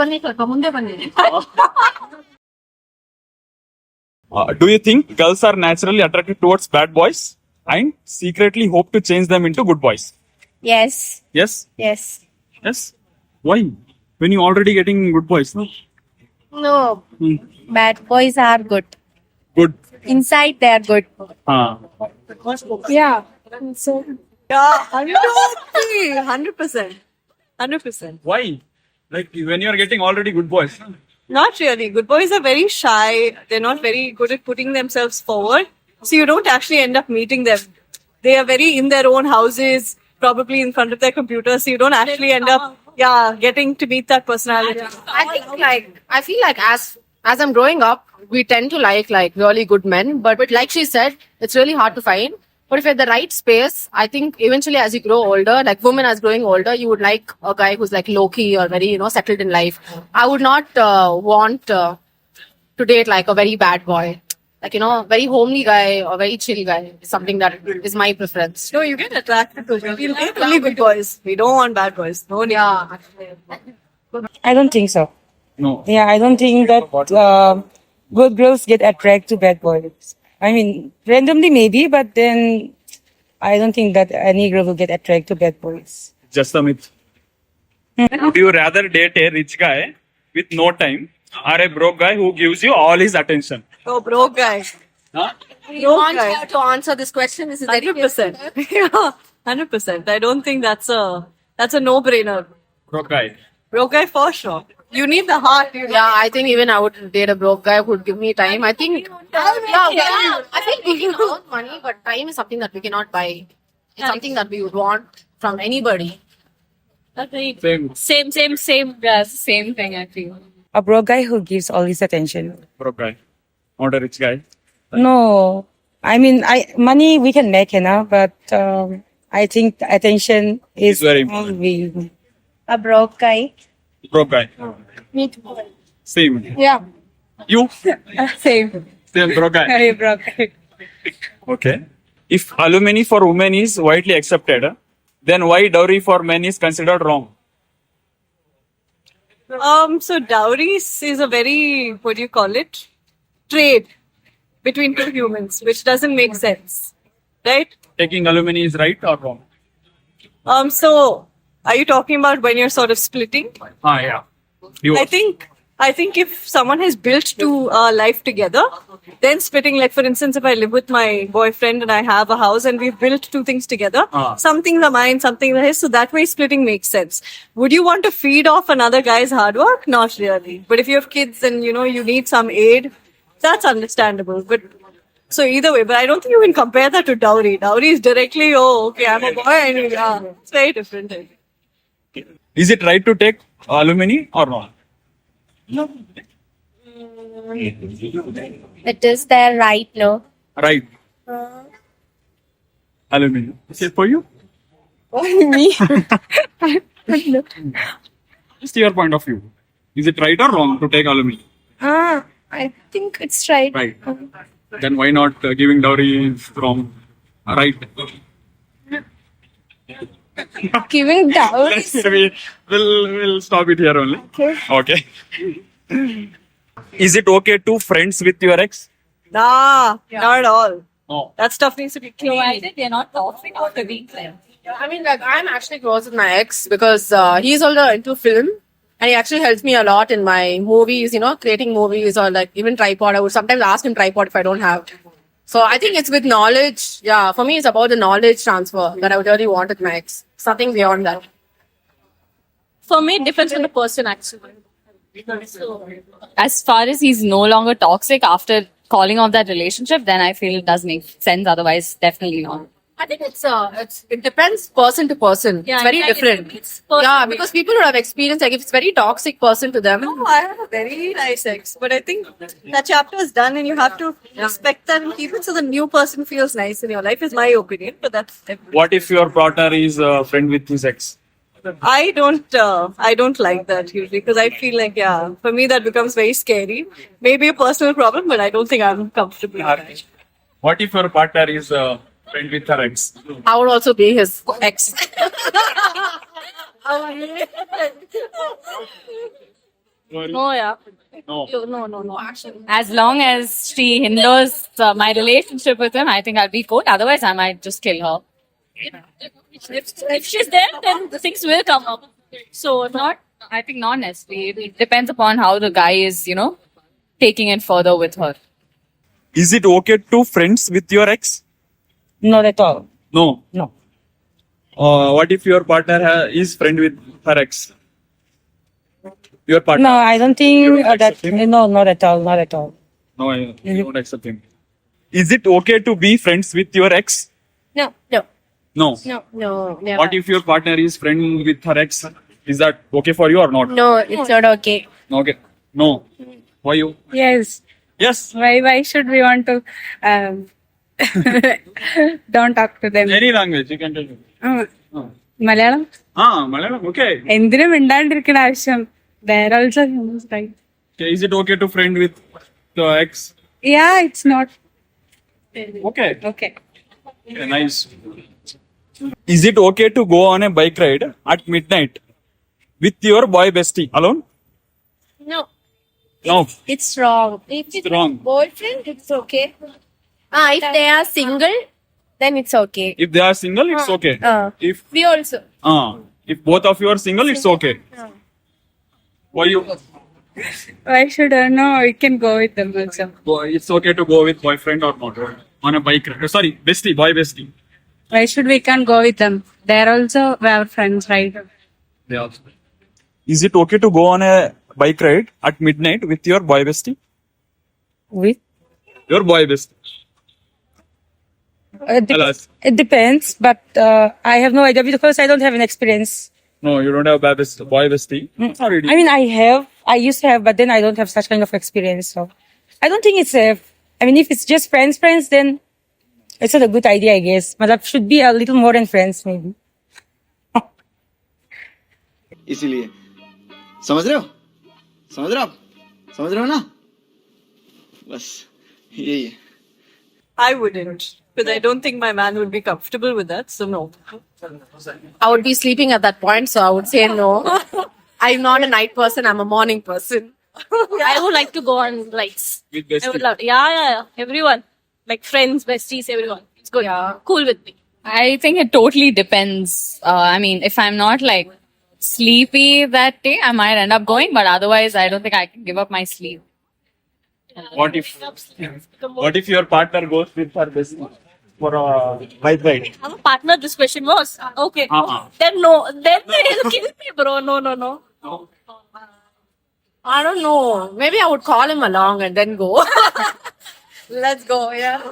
ಬನ್ನಿ ಸ್ವಲ್ಪ ಮುಂದೆ ಬನ್ನಿ. Do you think girls are naturally attracted towards bad boys and secretly hope to change them into good boys? Yes. Yes? Yes. Yes? Why? When you already getting good boys, no? No. Bad boys are good. Good. Inside they are good. Yeah. So Yeah, 100%. 100%. Why? Like when you are getting already good boys. No? Not really. Good boys are very shy. They're not very good at putting themselves forward. So you don't actually end up meeting them. They are very in their own houses, probably in front of their computers. So you don't actually end up, getting to meet that personality. I feel like as I'm growing up, we tend to like really good men, but like she said, it's really hard to find. But if you're at the right space, I think eventually as you grow older, like women as growing older, you would like a guy who's like low-key or very, settled in life. I would not want to date like a very bad boy. Like, very homely guy or very chill guy is something that is my preference. No, you get attracted to them. We'll get only good boys. We don't want bad boys. No need. Yeah. I don't think so. No. Yeah, I don't think that good girls get attracted to bad boys. I mean, randomly maybe, but then I don't think that any girl will get attracted to bad boys. Just a myth. Would you rather date a rich guy with no time or a broke guy who gives you all his attention? Oh, broke guy. Huh? You want her to answer this question? This is very 100%. Yeah, 100%. I don't think that's a no-brainer. Broke guy. Broke guy for sure. You need the heart. Yeah, I think even I would date a broke guy who would give me time. I think, I think we can earn money, but time is something that we cannot buy. It's something that we would want from anybody. Same. Same thing, I feel. A broke guy who gives all his attention. Broke guy. Not a rich guy. No, I mean, money we can make, but I think attention is It's very important. A broke guy. Broke guy. Me too. Same. Yeah, You? same. Same broke guy. Very broke guy. Okay. If alimony for women is widely accepted, then why dowry for men is considered wrong? So dowries is a very, what do you call it? Trade between two humans, which doesn't make sense. Right? Taking alimony is right or wrong? So are you talking about when you're sort of splitting? Yeah. You I think if someone has built two life together, then splitting, like for instance, if I live with my boyfriend and I have a house and we've built two things together, some things are mine, some things are his, so that way splitting makes sense. Would you want to feed off another guy's hard work? Not really. But if you have kids and you need some aid, that's understandable. But so either way, but I don't think you can compare that to dowry. Dowry is directly, okay, I'm a boy, and it's very different. Is it right to take alimony or not? It is their right, no? Right. Alimony. Is it for you? Me? Just your point of view. Is it right or wrong to take alimony? I think it's right. Right. Then why not giving dowry is wrong? Right. Giving dowries. We'll stop it here only. Okay. Is it okay to friends with your ex? Nah, not at all. No. That stuff needs to be clean. They're not toxic after being friends. I mean, like, I'm actually close with my ex because he's also into film and he actually helps me a lot in my movies, creating movies or like even tripod. I would sometimes ask him tripod if I don't have. So I think it's with knowledge. Yeah, for me, it's about the knowledge transfer that I would really want with my ex. Something beyond that. For me, it depends on the person actually. So, as far as he's no longer toxic after calling off that relationship, then I feel it does make sense. Otherwise, definitely not. I think it depends person to person. Yeah, it's very yeah, different. it's person Yeah, to because people would have experienced like if it's very toxic person to them. No, I have a very nice ex, but I think that chapter is done and you have to respect that and keep it so the new person feels nice in your life, is my opinion. But that's What if your partner is a friend with his ex? I don't like that usually because I feel like for me that becomes very scary. Maybe a personal problem, but I don't think I'm comfortable. What if your partner is friend with her ex. I would also be his ex. No, yeah. No. No. Actually, as long as she hinders my relationship with him, I think I'll be cool. Otherwise, I might just kill her. If she's there, then the things will come up. So not, I think not necessarily. It depends upon how the guy is, taking it further with her. Is it okay to friends with your ex? Not at all. No. No. What if your partner is friend with her ex? Your partner? No, I don't You think don't that. accept him? No, not at all. Not at all. No, I don't accept him. Is it okay to be friends with your ex? No. No. No. Never. What if your partner is friend with her ex? Is that okay for you or not? No, it's not okay. Okay. No. Why you? Yes. Yes. Why should we want to don't talk to them? Any language you can tell me. Malayalam Malayalam. Okay. എന്തിനും മിണ്ടാണ്ടിരിക്കണ ആവശ്യം there also humans, right? Okay. Is it okay to friend with the ex? Yeah, it's not Okay. okay. Okay, nice. Is it okay to go on a bike ride at midnight with your boy bestie alone? No. No. It's wrong. If it's wrong. boyfriend, it's okay. If they are single, then it's okay. If they are single, it's okay. If We also. if both of you are single, it's okay. Why you? Why should I know? We can go with them also. It's okay to go with boyfriend or not on a bike ride. Sorry, bestie, boy bestie. Why should we can't go with them? They're also our friends, right? They also. Is it okay to go on a bike ride at midnight with your boy bestie? With Your boy bestie. Tell us. it depends, but I have no idea because I don't have an experience. No, you don't have boy bestie. Not really. I mean, I used to have, but then I don't have such kind of experience. So I don't think it's safe. I mean, if it's just friends, then it's not a good idea, I guess. But that should be a little more than friends, maybe. इसीलिए समझ रहे हो समझ रहे हो ना बस यही है I wouldn't, because I don't think my man would be comfortable with that. So no. I would be sleeping at that point, so I would say no. I'm not a night person, I'm a morning person. I would like to go on rides. With I would bestie. love, yeah. Everyone, like friends, besties, everyone. It's good. Yeah. Cool with me. I think it totally depends. I mean, if I'm not like sleepy that day, I might end up going, but otherwise, I don't think I can give up my sleep. What if your partner goes with her bestie for a bike ride? I'm a partner. This question was okay. Then no. Then they'll kill me, bro. No. I don't know. Maybe I would call him along and then go. Let's go, yeah.